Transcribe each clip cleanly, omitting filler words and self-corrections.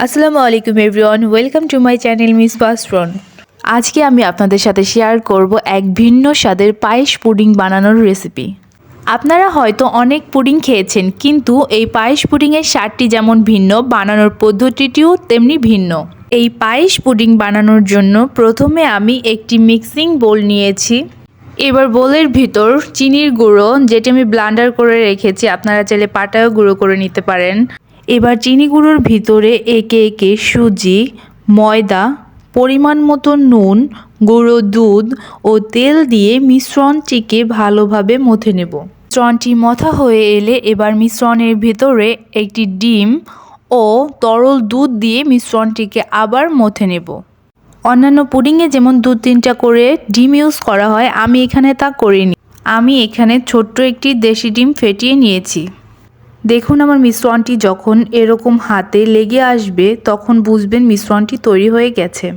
আসসালামু আলাইকুম everyone, welcome to my channel Miss পাসরন। আজকে আমি আপনাদের সাথে শেয়ার করব এক ভিন্ন স্বাদের পায়েস পুডিং বানানোর রেসিপি। আপনারা হয়তো অনেক পুডিং খেয়েছেন, কিন্তু এই পায়েস পুডিংয়ের স্বাদটি যেমন ভিন্ন, বানানোর পদ্ধতিটিও তেমনি ভিন্ন। এই পায়েস পুডিং বানানোর জন্য প্রথমে আমি একটি মিক্সিং বোল নিয়েছি। এবার বোলের ভিতর চিনির গুঁড়ো, যেটি আমি ব্লান্ডার করে রেখেছি, আপনারা চাইলে পাটায়ও গুঁড়ো করে নিতে পারেন। এবার চিনি গুঁড়োর ভিতরে একে একে সুজি, ময়দা, পরিমাণ মতো নুন, গুঁড়ো দুধ ও তেল দিয়ে মিশ্রণটিকে ভালোভাবে মথে নেব। মিশ্রণটি মথা হয়ে এলে এবার মিশ্রণের ভিতরে একটি ডিম ও তরল দুধ দিয়ে মিশ্রণটিকে আবার মথে নেব। অন্যান্য পুডিংয়ে যেমন 2-3টা করে ডিম ইউজ করা হয়, আমি এখানে তা করিনি। আমি এখানে ছোট্ট একটি দেশি ডিম ফেটিয়ে নিয়েছি। দেখুন, আমার মিশ্রণটি যখন এরকম হাতে লেগে আসবে তখন বুঝবেন মিশ্রণটি তৈরি হয়ে গেছে।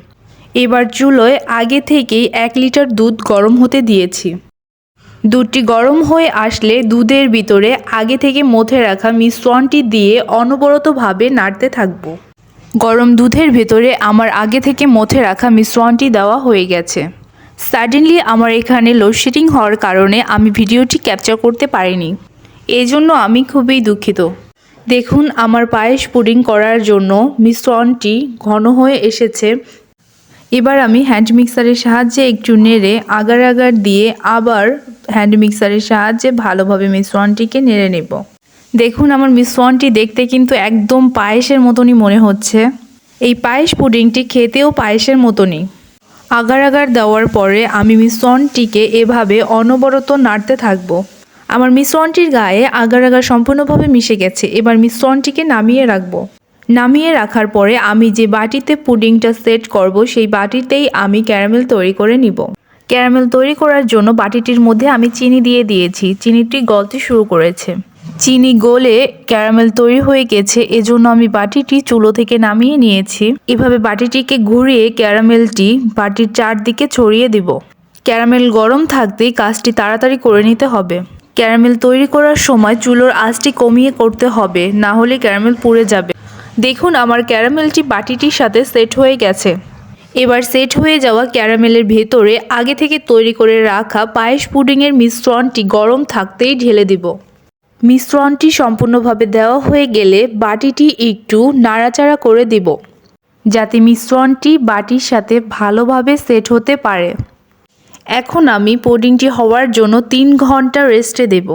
এবার চুলোয় আগে থেকেই 1 লিটার দুধ গরম হতে দিয়েছি। দুধটি গরম হয়ে আসলে দুধের ভিতরে আগে থেকে মথে রাখা মিশ্রণটি দিয়ে অনবরতভাবে নাড়তে থাকবো। গরম দুধের ভেতরে আমার আগে থেকে মথে রাখা মিশ্রণটি দেওয়া হয়ে গেছে। সাডেনলি আমার এখানে লোডশেডিং হওয়ার কারণে আমি ভিডিওটি ক্যাপচার করতে পারিনি, এজন্য আমি খুবই দুঃখিত। দেখুন, আমার পায়েস পুডিং করার জন্য মিশ্রণটি ঘন হয়ে এসেছে। এবার আমি হ্যান্ড মিক্সারের সাহায্যে একটু নেড়ে আগার আগার দিয়ে আবার হ্যান্ড মিক্সারের সাহায্যে ভালোভাবে মিশ্রণটিকে নেড়ে নেব। দেখুন, আমার মিশ্রণটি দেখতে কিন্তু একদম পায়েসের মতনই মনে হচ্ছে। এই পায়েস পুডিংটি খেতেও পায়েসের মতনই। আগার আগার দেওয়ার পরে আমি মিশ্রণটিকে এভাবে অনবরত নাড়তে থাকবো। আমার মিশ্রণটির গায়ে আগার আগার সম্পূর্ণভাবে মিশে গেছে। এবার মিশ্রণটিকে নামিয়ে রাখবো। নামিয়ে রাখার পরে আমি যে বাটিতে পুডিংটা সেট করব, সেই বাটিতেই আমি ক্যারামেল তৈরি করে নিব। ক্যারামেল তৈরি করার জন্য বাটিটির মধ্যে আমি চিনি দিয়ে দিয়েছি। চিনিটি গলতে শুরু করেছে। চিনি গলে ক্যারামেল তৈরি হয়ে গেছে, এজন্য আমি বাটিটি চুলো থেকে নামিয়ে নিয়েছি। এভাবে বাটিটিকে ঘুরিয়ে ক্যারামেলটি বাটির চারদিকে ছড়িয়ে দিব। ক্যারামেল গরম থাকতেই কাজটি তাড়াতাড়ি করে নিতে হবে। ক্যারামেল তৈরি করার সময় চুলোর আঁচটি কমিয়ে করতে হবে, না হলে ক্যারামেল পুড়ে যাবে। দেখুন, আমার ক্যারামেলটি বাটিটির সাথে সেট হয়ে গেছে। এবার সেট হয়ে যাওয়া ক্যারামেলের ভেতরে আগে থেকে তৈরি করে রাখা পায়েস পুডিংয়ের মিশ্রণটি গরম থাকতেই ঢেলে দিব। মিশ্রণটি সম্পূর্ণভাবে দেওয়া হয়ে গেলে বাটিটি একটু নাড়াচাড়া করে দিব, যাতে মিশ্রণটি বাটির সাথে ভালোভাবে সেট হতে পারে। এখন আমি পুডিংটি হওয়ার জন্য 3 ঘন্টা রেস্টে দেব।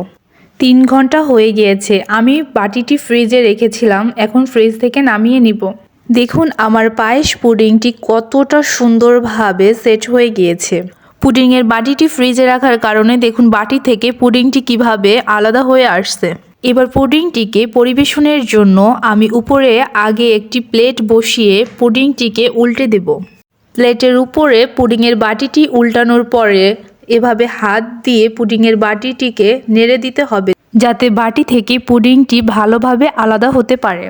3 ঘন্টা হয়ে গিয়েছে। আমি বাটিটি ফ্রিজে রেখেছিলাম, এখন ফ্রিজ থেকে নামিয়ে নিব। দেখুন, আমার পায়েস পুডিংটি কতটা সুন্দরভাবে সেট হয়ে গিয়েছে। পুডিংয়ের বাটিটি ফ্রিজে রাখার কারণে দেখুন বাটি থেকে পুডিংটি কিভাবে আলাদা হয়ে আসছে। এবার পুডিংটিকে পরিবেশনের জন্য আমি উপরে আগে একটি প্লেট বসিয়ে পুডিংটিকে উল্টে দেব। প্লেটের উপরে পুডিংয়ের বাটিটি উল্টানোর পরে এভাবে হাত দিয়ে পুডিংয়ের বাটিটিকে নেড়ে দিতে হবে, যাতে বাটি থেকে পুডিংটি ভালোভাবে আলাদা হতে পারে।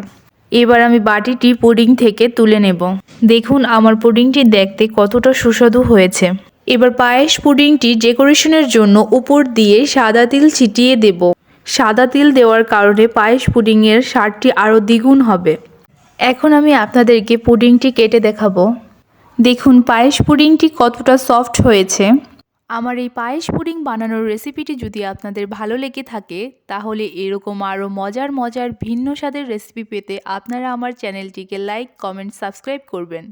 এবার আমি বাটিটি পুডিং থেকে তুলে নেব। দেখুন, আমার পুডিংটি দেখতে কতটা সুস্বাদু হয়েছে। এবার পায়েস পুডিংটি ডেকোরেশনের জন্য উপর দিয়ে সাদা তিল ছিটিয়ে দেব। সাদা তিল দেওয়ার কারণে পায়েস পুডিংয়ের স্বাদটি আরও দ্বিগুণ হবে। এখন আমি আপনাদেরকে পুডিংটি কেটে দেখাবো। দেখুন, পায়েস পুডিংটি কতটা সফট হয়েছে। আমার এই পায়েস পুডিং বানানোর রেসিপিটি যদি আপনাদের ভালো লেগে থাকে, তাহলে এরকম আরও মজার মজার ভিন্ন স্বাদের রেসিপি পেতে আপনারা আমার চ্যানেলটিকে লাইক, কমেন্ট, সাবস্ক্রাইব করবেন।